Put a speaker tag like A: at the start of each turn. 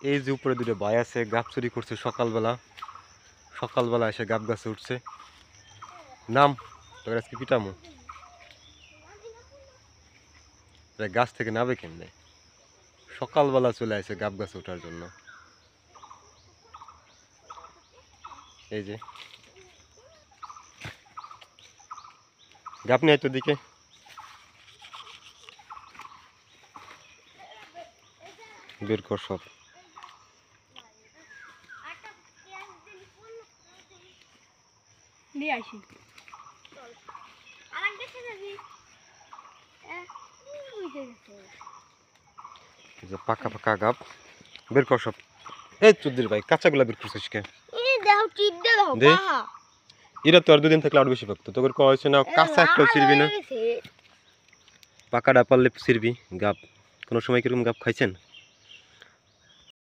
A: এই যে উপরে দুটো ভাই আছে গাব চুরি করছে সকালবেলা এসে গাব গাছে উঠছে। নাম তোর আজকে পিটামো গাছ থেকে নামবে কেমনে? সকালবেলা চলে আসে গাব গাছে ওঠার জন্য। এই যে গাপ নিয়ে তোর দিকে বের কর সব। পাকা পাকা গাপ বের কর সব। এই চুদ্দির ভাই কাঁচাগুলা বের করছিস কে? দে এরা তো আর দুদিন থাকলে আরো বেশি পাকতো। তোকে কয়া হয়েছে না কাঁচা একটাও ছিড়বি না, পাকাটা পারলে ছিড়বি। গাপ কোনো সময় কিরকম গাপ খাইছেন?